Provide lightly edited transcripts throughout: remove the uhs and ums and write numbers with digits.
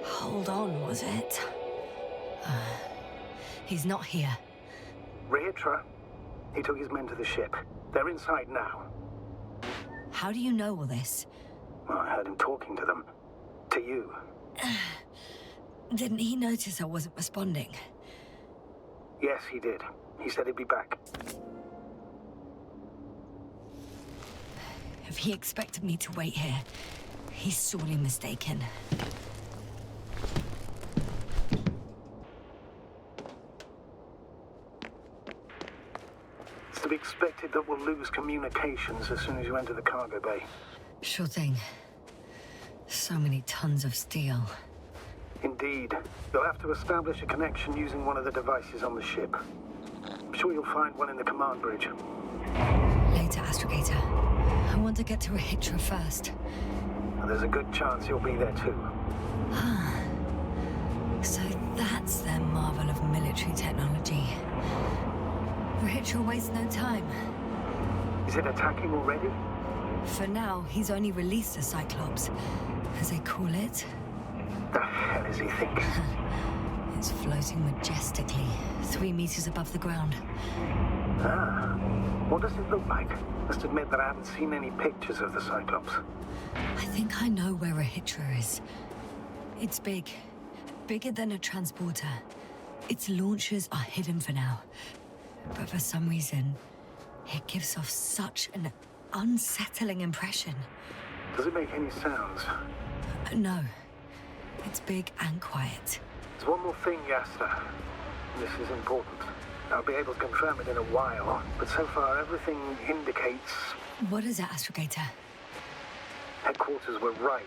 Hold on, was it? He's not here. Rehitra. He took his men to the ship. They're inside now. How do you know all this? Well, I heard him talking to them. To you. Didn't he notice I wasn't responding? Yes, he did. He said he'd be back. If he expected me to wait here, he's sorely mistaken. It's to be expected that we'll lose communications as soon as you enter the cargo bay. Sure thing. So many tons of steel. Indeed. You'll have to establish a connection using one of the devices on the ship. I'm sure you'll find one in the command bridge. Later, Astrogator. I want to get to Rehitra first. And there's a good chance you'll be there too. So that's their marvel of military technology. Rehitra wastes no time. Is it attacking already? For now, he's only released a Cyclops, as they call it. The hell is he thinking? It's floating majestically, 3 meters above the ground. Ah. What does it look like? Must admit that I haven't seen any pictures of the Cyclops. I think I know where Rehitra is. It's big. Bigger than a transporter. Its launchers are hidden for now. But for some reason, it gives off such an unsettling impression. Does it make any sounds? No. It's big and quiet. There's one more thing, Yasna. This is important. I'll be able to confirm it in a while, but so far everything indicates... What is it, Astrogator? Headquarters were right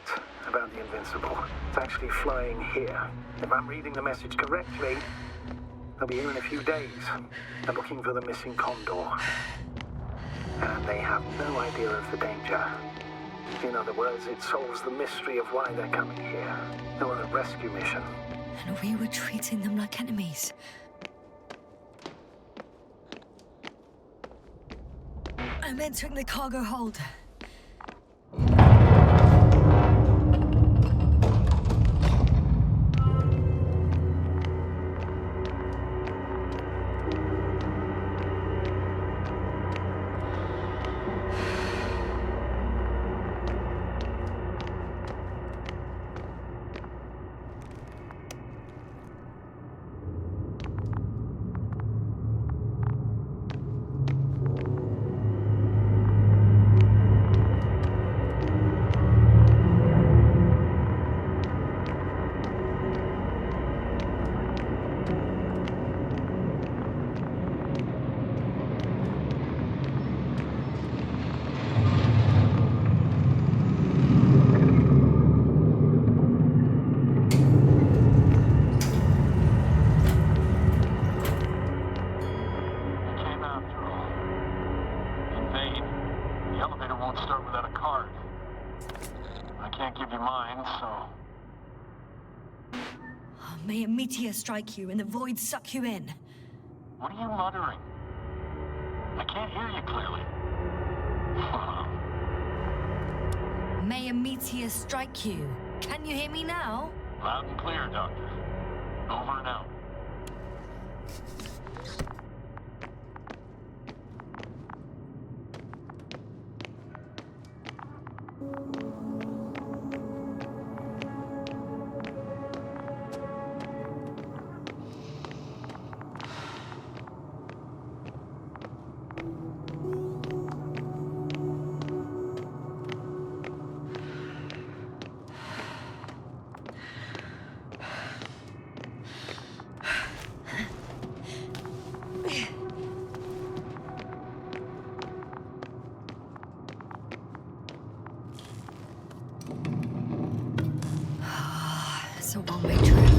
about the Invincible. It's actually flying here. If I'm reading the message correctly, they'll be here in a few days. They're looking for the missing Condor. And they have no idea of the danger. In other words, it solves the mystery of why they're coming here. They're on a rescue mission. And we were treating them like enemies. I'm entering the cargo hold. May a meteor strike you and the void suck you in. What are you muttering? I can't hear you clearly. May a meteor strike you. Can you hear me now? Loud and clear, Doctor. Over and out. It's a one-way trip.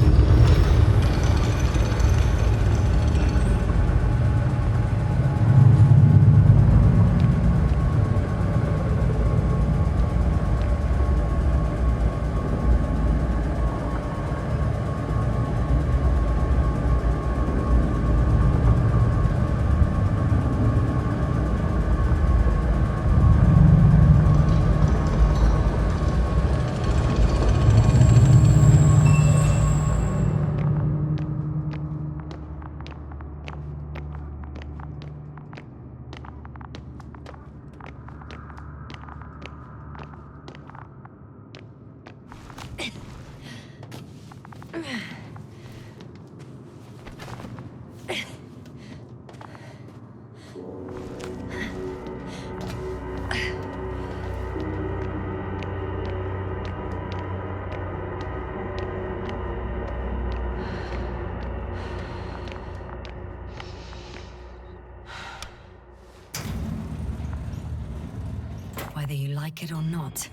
Whether you like it or not,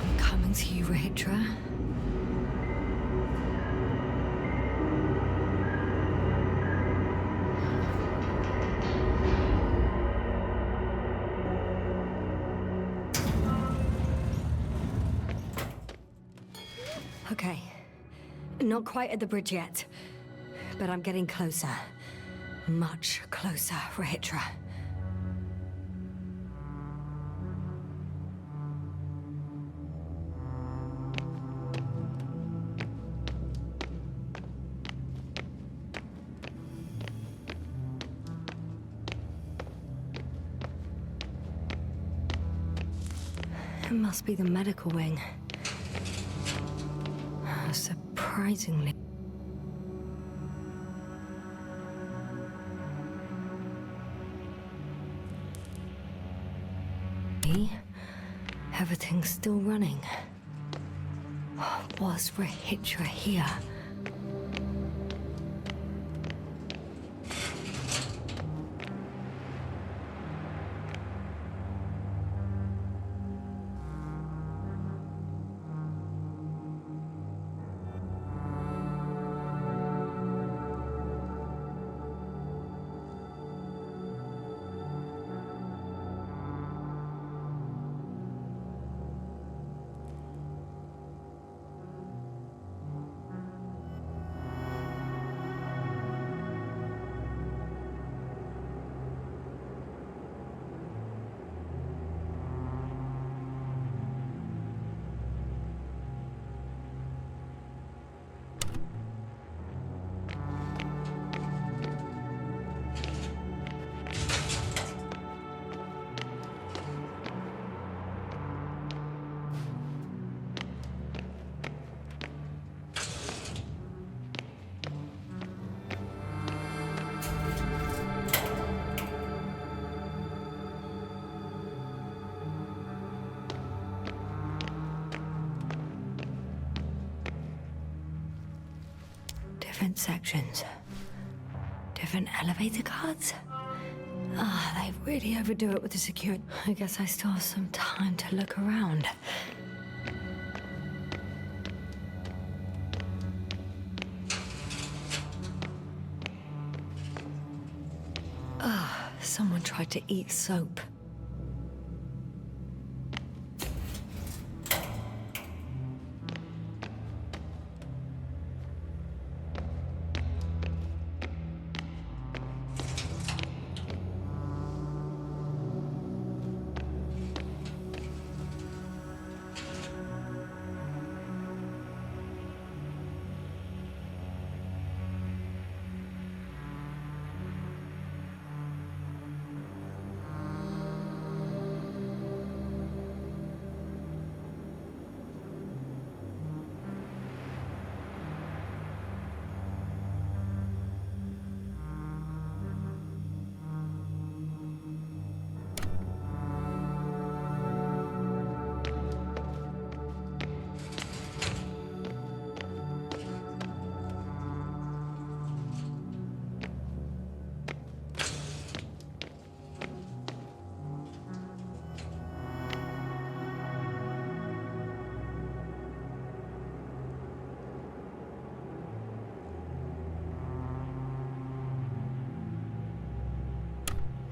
I'm coming to you, Rahitra. Okay. Not quite at the bridge yet, but I'm getting closer. Much closer, Rahitra. It must be the medical wing. Surprisingly. Everything's still running. Was Rahitra here? Different sections. Different elevator cards. They really overdo it with the security. I guess I still have some time to look around. Someone tried to eat soap.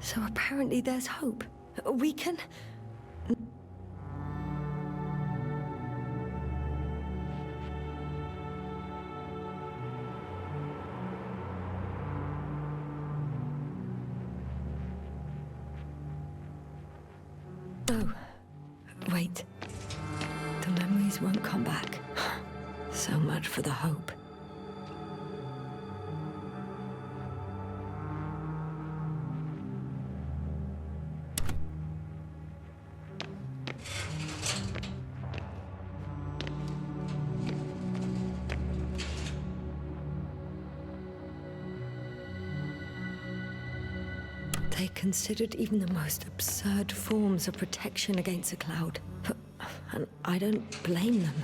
So apparently there's hope. We can... No. Wait. The memories won't come back. So much for the hope. They considered even the most absurd forms of protection against a cloud. And I don't blame them.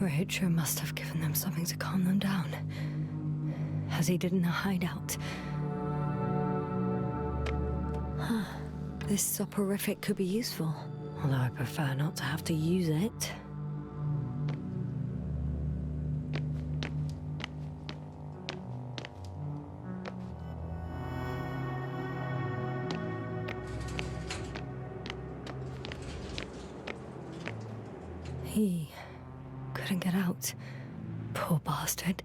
Rachel must have given them something to calm them down, as he did in the hideout. Huh. This soporific could be useful, although I prefer not to have to use it. He couldn't get out. Poor bastard.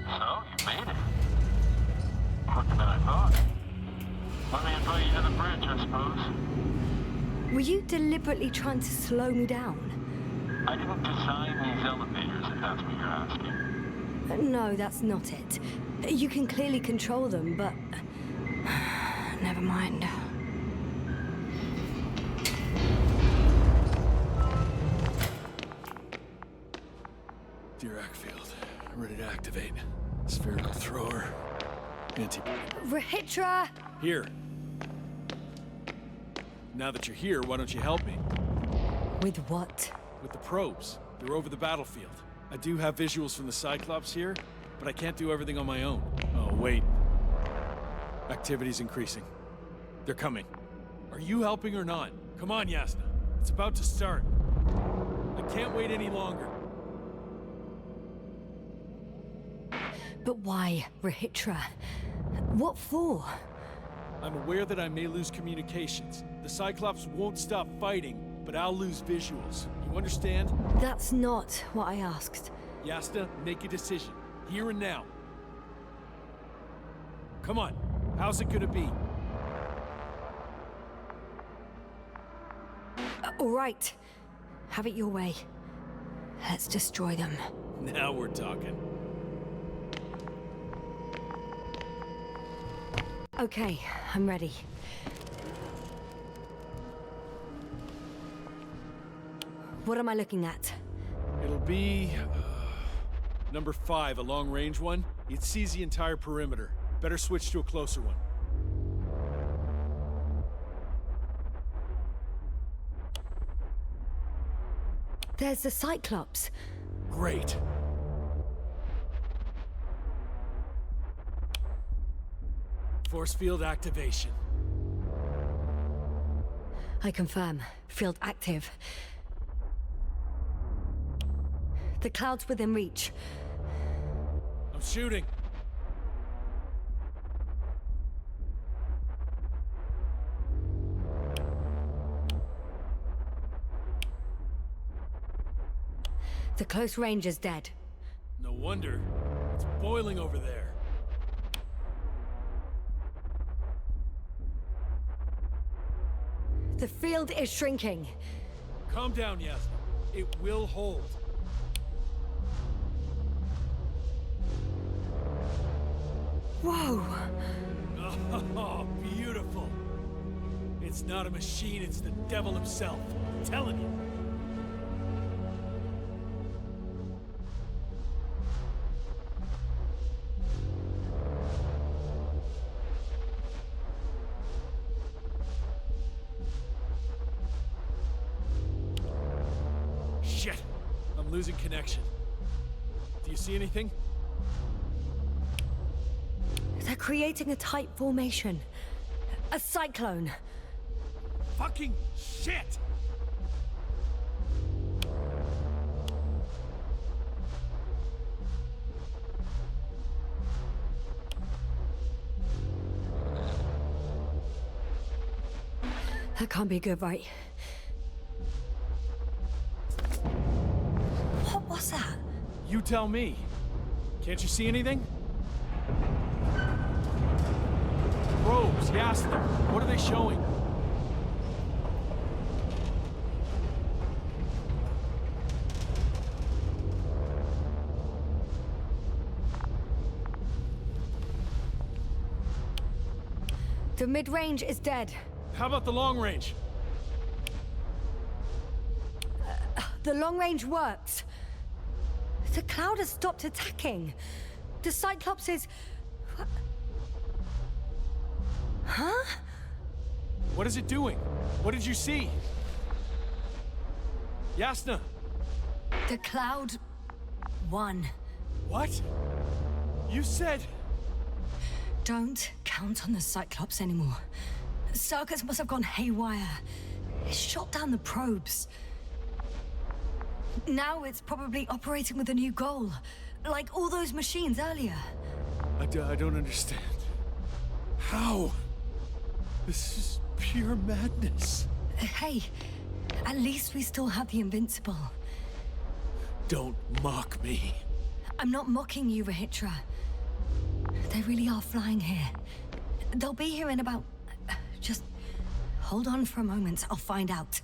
So, you made it. Quicker than I thought. Let me invite you to the bridge, I suppose. Were you deliberately trying to slow me down? I didn't design these elevators, if that's what you're asking. No, that's not it. You can clearly control them, but... never mind. Dirac field. Ready to activate. Spherical thrower. Rahitra! Here. Now that you're here, why don't you help me? With what? With the probes. They're over the battlefield. I do have visuals from the Cyclops here, but I can't do everything on my own. Oh, wait. Activity's increasing. They're coming. Are you helping or not? Come on, Yasna. It's about to start. I can't wait any longer. But why, Rahitra? What for? I'm aware that I may lose communications. The Cyclops won't stop fighting, but I'll lose visuals. You understand? That's not what I asked. Yasna, make a decision. Here and now. Come on. How's it gonna be? All right. Have it your way. Let's destroy them. Now we're talking. Okay, I'm ready. What am I looking at? It'll be... number 5, a long-range one. It sees the entire perimeter. Better switch to a closer one. There's the Cyclops. Great. Force field activation. I confirm. Field active. The cloud's within reach. I'm shooting. The close range is dead. No wonder. It's boiling over there. The field is shrinking. Calm down, Yasna. It will hold. Whoa! Oh, beautiful. It's not a machine, it's the devil himself. I'm telling you. Shit! I'm losing connection. Do you see anything? They're creating a tight formation. A cyclone. Fucking shit! That can't be good, right? What was that? You tell me. Can't you see anything? Probes, Yasna. What are they showing? The mid-range is dead. How about the long range? The long range works. The cloud has stopped attacking. The Cyclops is... Huh? What is it doing? What did you see? Yasna! The cloud won. What? You said... Don't count on the Cyclops anymore. Circus must have gone haywire. It shot down the probes. Now it's probably operating with a new goal. Like all those machines earlier. I don't understand. How? This is pure madness. Hey, at least we still have the Invincible. Don't mock me. I'm not mocking you, Rahitra. They really are flying here. They'll be here in about... Just hold on for a moment. I'll find out.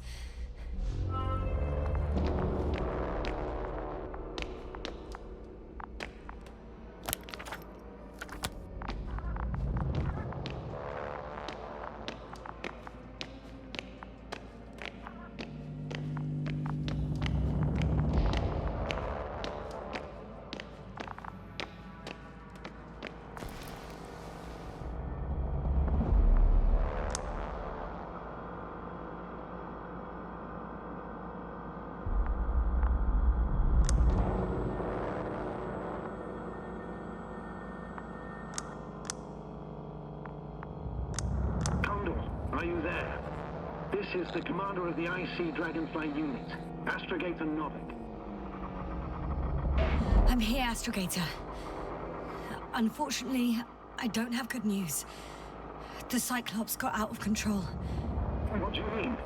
Are you there? This is the commander of the IC Dragonfly unit, Astrogator Novik. I'm here, Astrogator. Unfortunately, I don't have good news. The Cyclops got out of control. What do you mean?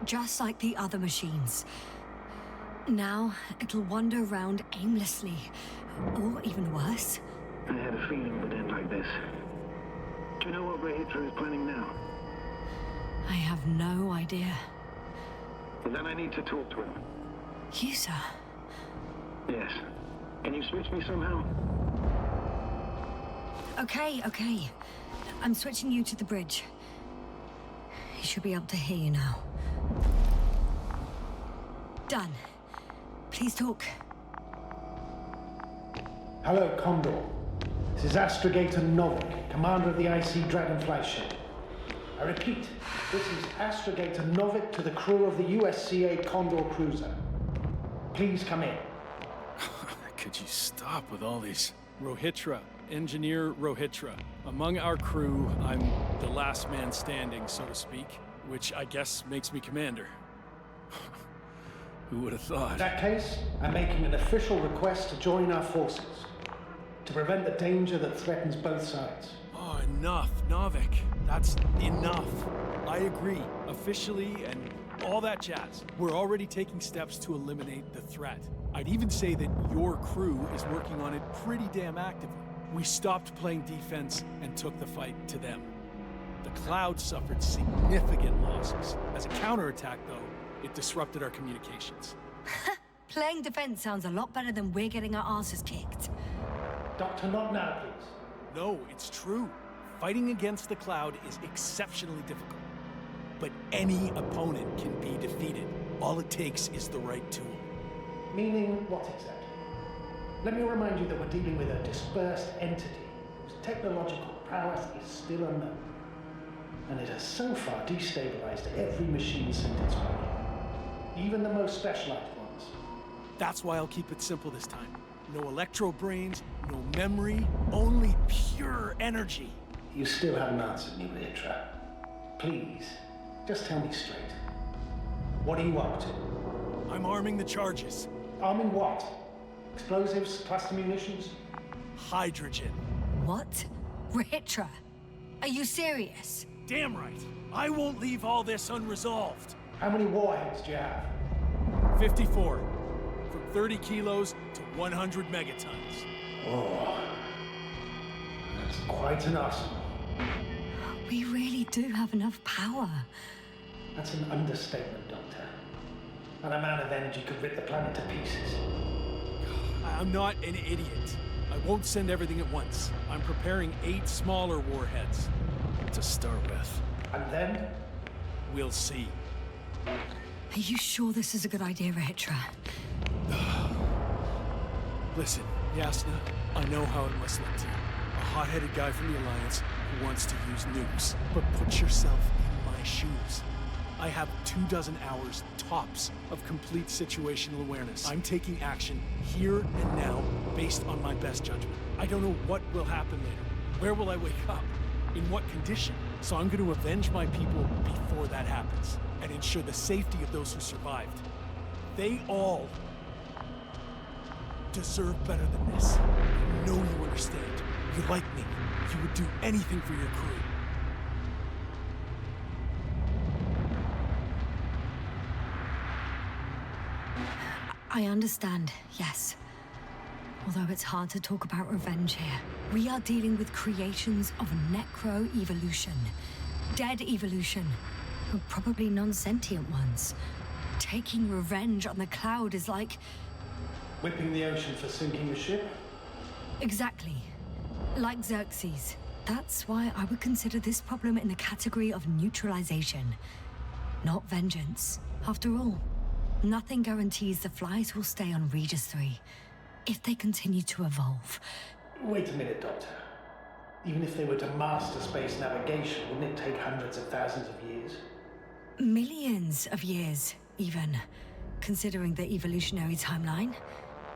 Just like the other machines. Now, it'll wander around aimlessly. Or even worse. I had a feeling it would end like this. Do you know what Rahitra is planning now? I have no idea. Well, then I need to talk to him. You, sir? Yes. Can you switch me somehow? Okay. I'm switching you to the bridge. He should be able to hear you now. Done. Please talk. Hello, Condor. This is Astrogator Novik, commander of the IC Dragonfly ship. I repeat, this is Astrogator Novik to the crew of the USCA Condor cruiser. Please come in. Could you stop with all these? Rahitra, Engineer Rahitra. Among our crew, I'm the last man standing, so to speak, which I guess makes me commander. Who would have thought? In that case, I'm making an official request to join our forces, to prevent the danger that threatens both sides. Oh, enough, Novik. That's enough. I agree, officially, and all that jazz. We're already taking steps to eliminate the threat. I'd even say that your crew is working on it pretty damn actively. We stopped playing defense and took the fight to them. The Cloud suffered significant losses. As a counterattack, though, it disrupted our communications. Playing defense sounds a lot better than we're getting our asses kicked. Doctor, not now, please. No, it's true. Fighting against the Cloud is exceptionally difficult. but any opponent can be defeated. All it takes is the right tool. Meaning what exactly? Let me remind you that we're dealing with a dispersed entity whose technological prowess is still unknown. And it has so far destabilized every machine sent its way. Even the most specialized ones. That's why I'll keep it simple this time. No electro brains, no memory, only pure energy. You still haven't answered me, Ritra. Please, just tell me straight. What are you up to? I'm arming the charges. Arming what? Explosives, cluster munitions? Hydrogen. What? Ritra? Are you serious? Damn right. I won't leave all this unresolved. How many warheads do you have? 54. From 30 kilos to 100 megatons. Oh, that's quite an arsenal. We really do have enough power. That's an understatement, Doctor. An amount of energy could rip the planet to pieces. I'm not an idiot. I won't send everything at once. I'm preparing 8 smaller warheads to start with. And then? We'll see. Are you sure this is a good idea, Ritra? Listen, Yasna, I know how it must look to you. A hot-headed guy from the Alliance who wants to use nukes. But put yourself in my shoes. I have 24 hours tops of complete situational awareness. I'm taking action here and now based on my best judgment. I don't know what will happen later. Where will I wake up? In what condition? So I'm going to avenge my people before that happens and ensure the safety of those who survived. They all deserve better than this. I know you understand. You like me. You would do anything for your crew. I understand, yes. Although it's hard to talk about revenge here. We are dealing with creations of necro-evolution. Dead evolution. Probably non-sentient ones. Taking revenge on the cloud is like... Whipping the ocean for sinking a ship? Exactly. Like Xerxes. That's why I would consider this problem in the category of neutralization. Not vengeance. After all, nothing guarantees the flies will stay on Regis III. If they continue to evolve. Wait a minute, Doctor. Even if they were to master space navigation, wouldn't it take hundreds of thousands of years? Millions of years, even, considering the evolutionary timeline.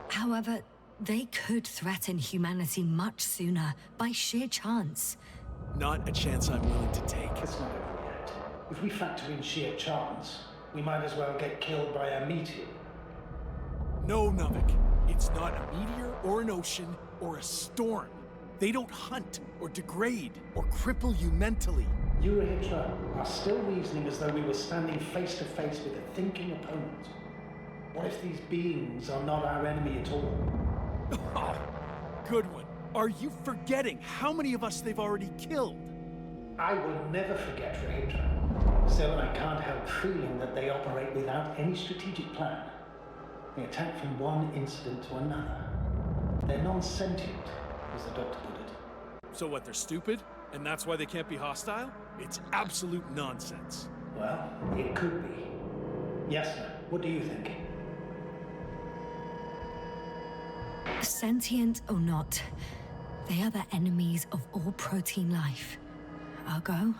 However, they could threaten humanity much sooner, by sheer chance. Not a chance I'm willing to take. It's not over yet. If we factor in sheer chance, we might as well get killed by a meteor. No, Novik. It's not a meteor or an ocean or a storm. They don't hunt or degrade or cripple you mentally. You, Ritra, are still reasoning as though we were standing face to face with a thinking opponent. What if these beings are not our enemy at all? Oh, good one. Are you forgetting how many of us they've already killed? I will never forget, Ritra. Still, I can't help feeling that they operate without any strategic plan. They attack from one incident to another. They're non-sentient, as the doctor put it. So what, they're stupid? And that's why they can't be hostile? It's absolute nonsense. Well, it could be. Yasna, what do you think? Sentient or not, they are the enemies of all protein life. Ergo,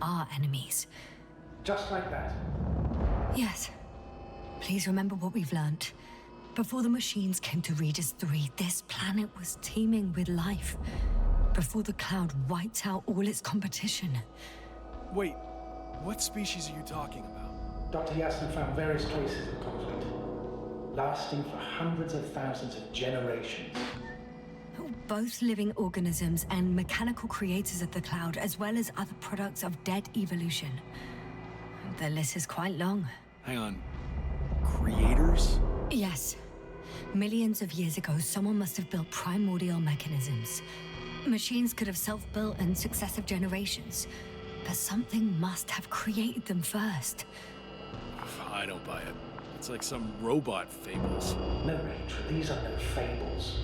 our enemies. Just like that. Yes. Please remember what we've learnt. Before the machines came to Regis III, this planet was teeming with life. Before the cloud wiped out all its competition. Wait, what species are you talking about? Dr. Yasna found various traces of conflict, lasting for hundreds of thousands of generations. Both living organisms and mechanical creators of the cloud, as well as other products of dead evolution. The list is quite long. Hang on. Creators? Yes. Millions of years ago, someone must have built primordial mechanisms. Machines could have self-built in successive generations, but something must have created them first. I don't buy it. It's like some robot fables. No, Rachel, these are no fables.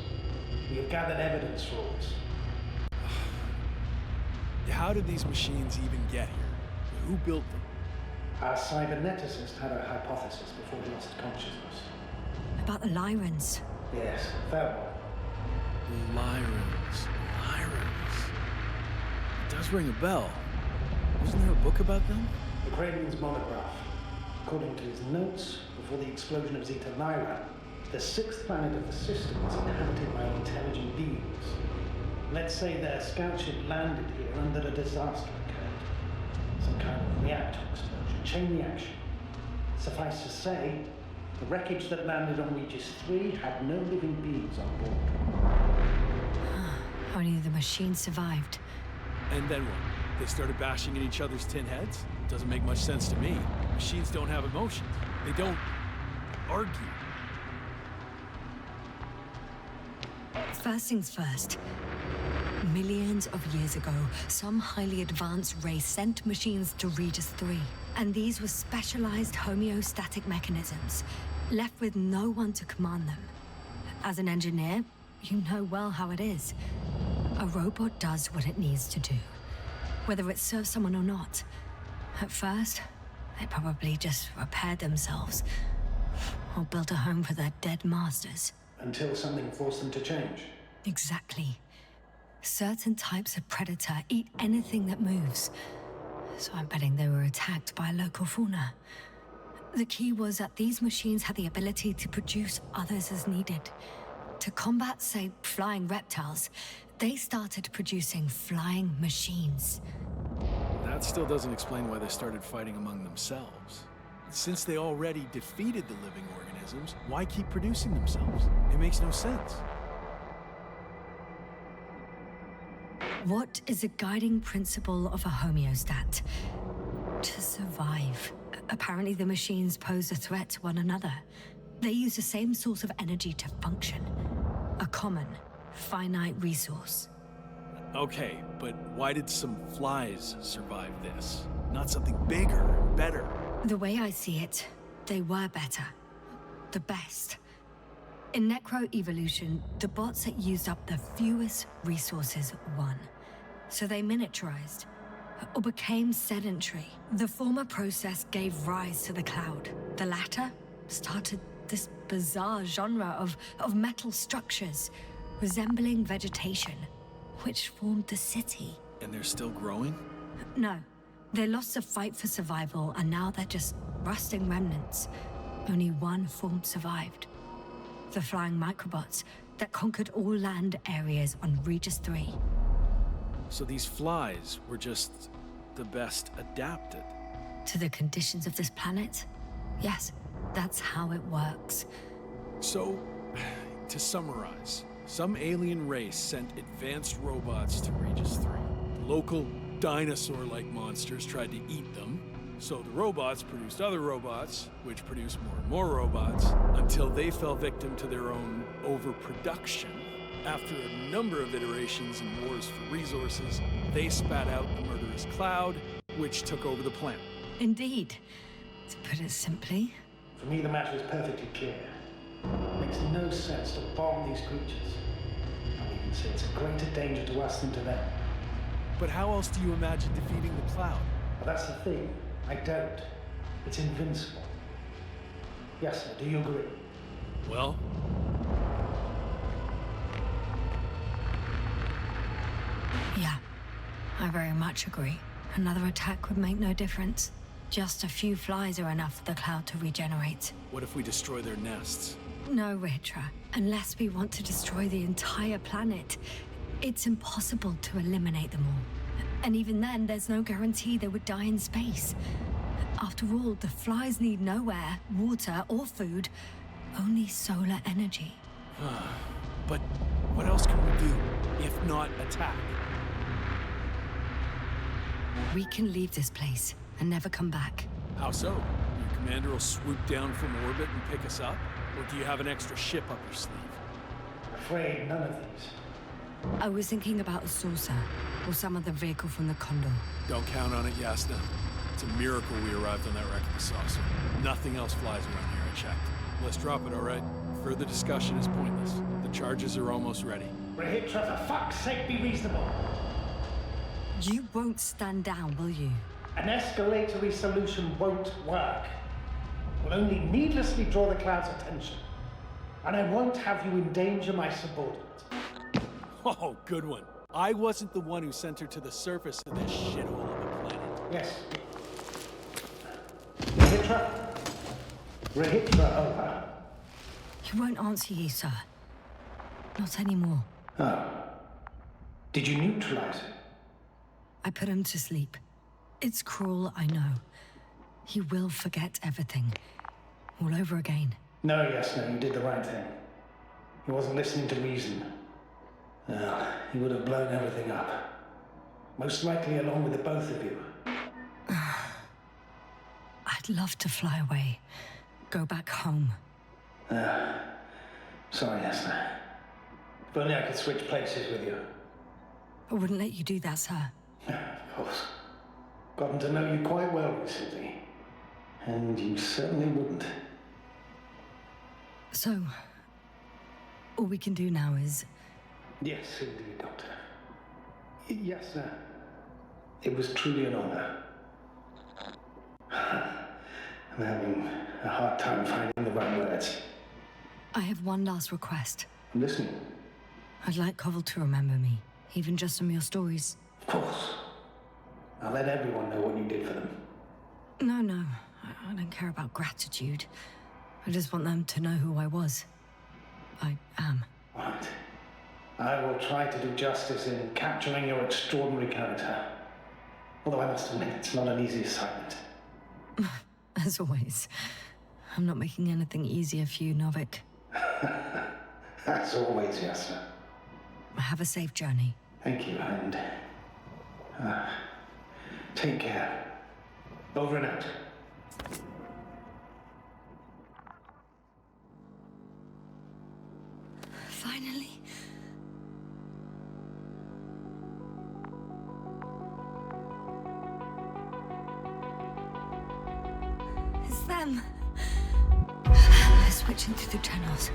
We have gathered evidence for all this. How did these machines even get here? Who built them? Our cyberneticist had a hypothesis before he lost consciousness. About the Lyrans. Yes, that one. Lyrans. It does ring a bell. Wasn't there a book about them? The Kraven's monograph. According to his notes, before the explosion of Zeta Lyra, the sixth planet of the system was inhabited by intelligent beings. Let's say their scout ship landed here and that a disaster occurred. Some kind of reactor explosion, chain reaction. Suffice to say, the wreckage that landed on Regis III had no living beings on board. Only the machine survived. And then what? They started bashing in each other's tin heads? Doesn't make much sense to me. Machines don't have emotions. They don't argue. First things first. Millions of years ago, some highly advanced race sent machines to Regis III. And these were specialized homeostatic mechanisms, left with no one to command them. As an engineer, you know well how it is. A robot does what it needs to do, whether it serves someone or not. At first, they probably just repaired themselves, or built a home for their dead masters. Until something forced them to change. Exactly. Certain types of predator eat anything that moves. So I'm betting they were attacked by a local fauna. The key was that these machines had the ability to produce others as needed. To combat, say, flying reptiles, they started producing flying machines. That still doesn't explain why they started fighting among themselves. Since they already defeated the living organisms, why keep producing themselves? It makes no sense. What is a guiding principle of a homeostat? To survive. Apparently the machines pose a threat to one another. They use the same source of energy to function. A common, finite resource. Okay, but why did some flies survive this? Not something bigger, better. The way I see it, they were better. The best. In necroevolution, the bots that used up the fewest resources won. So they miniaturized, or became sedentary. The former process gave rise to the cloud. The latter started this bizarre genre of metal structures, resembling vegetation, which formed the city. And they're still growing? No. They lost the fight for survival, and now they're just rusting remnants. Only one form survived. The flying microbots that conquered all land areas on Regis III. So these flies were just the best adapted. To the conditions of this planet? Yes, that's how it works. So, to summarize, some alien race sent advanced robots to Regis III. Local dinosaur-like monsters tried to eat them, so the robots produced other robots, which produced more and more robots, until they fell victim to their own overproduction. After a number of iterations and wars for resources, they spat out the murderous cloud, which took over the planet. Indeed. To put it simply. For me, the matter is perfectly clear. It makes no sense to bomb these creatures. I would even say it's a greater danger to us than to them. But how else do you imagine defeating the cloud? But that's the thing. I don't. It's invincible. Yasna, do you agree? Well, Yeah, I very much agree. Another attack would make no difference. Just a few flies are enough for the cloud to regenerate. what if we destroy their nests? No, Ritra. Unless we want to destroy the entire planet, it's impossible to eliminate them all. And even then, there's no guarantee they would die in space. After all, the flies need no air, water, or food, only solar energy. But what else can we do, if not attack? We can leave this place and never come back. How so? Your commander will swoop down from orbit and pick us up? Or do you have an extra ship up your sleeve? I'm afraid none of these. I was thinking about a saucer, or some other vehicle from the Condor. Don't count on it, Yasna. It's a miracle we arrived on that wrecked saucer. Nothing else flies around here, I checked. Let's drop it, all right? Further discussion is pointless. The charges are almost ready. Rehitra, for fuck's sake, be reasonable. You won't stand down, will you? An escalatory solution won't work. Will only needlessly draw the cloud's attention. And I won't have you endanger my subordinate. Oh, good one. I wasn't the one who sent her to the surface of this shithole of a planet. Yes. Rahitra? Rahitra, over. He won't answer you, sir. Not anymore. Oh. Did you neutralize it? I put him to sleep. It's cruel, I know. He will forget everything. All over again. No, Yasna, you did the right thing. He wasn't listening to reason. No, he would have blown everything up. Most likely along with the both of you. I'd love to fly away. Go back home. Sorry, Yasna. If only I could switch places with you. I wouldn't let you do that, sir. Of course. Gotten to know you quite well recently. And you certainly wouldn't. So, all we can do now is... Yes, indeed, Doctor. Yasna, it was truly an honor. I'm having a hard time finding the right words. I have one last request. I'm listening. I'd like Koval to remember me, even just from your stories. Of course. I'll let everyone know what you did for them. No. I don't care about gratitude. I just want them to know who I was. I am. Right. I will try to do justice in capturing your extraordinary character. Although I must admit, it's not an easy assignment. As always. I'm not making anything easier for you, Novik. As always, Yasna. Have a safe journey. Thank you, and... take care. Over and out. Finally. It's them. They're switching through the channels.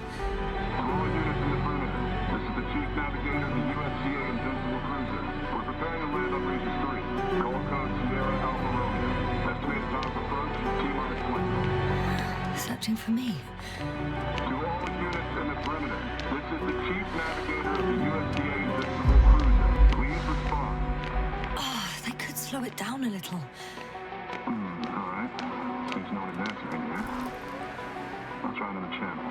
All units in the perimeter. This is the Chief Navigator of the USCA Invincible Cruiser. We're preparing to land on Regis III. Call code Sierra Alpha Romeo. Estimated time of approach, T-20. Searching for me. To all units in the perimeter, this is the Chief Navigator of the USCA Invincible Cruiser. Please respond. Oh, they could slow it down a little. Alright. Seems no one's answering here. I'll try another channel.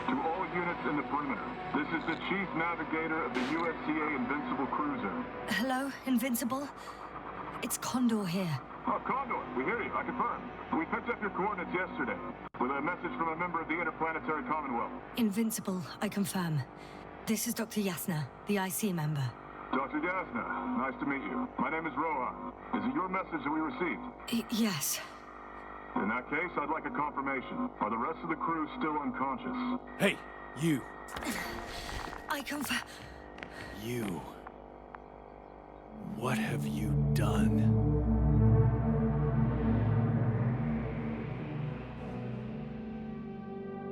To all units in the perimeter, this is the Chief Navigator of the USCA Invincible Cruiser. Hello, Invincible? It's Condor here. Oh, Condor, we hear you. I confirm. We picked up your coordinates yesterday with a message from a member of the Interplanetary Commonwealth. Invincible, I confirm. This is Dr. Yasna, the IC member. Dr. Yasna, nice to meet you. My name is Rohan. Is it your message that we received? Yes. In that case, I'd like a confirmation. Are the rest of the crew still unconscious? Hey, you. I confirm. You. What have you done?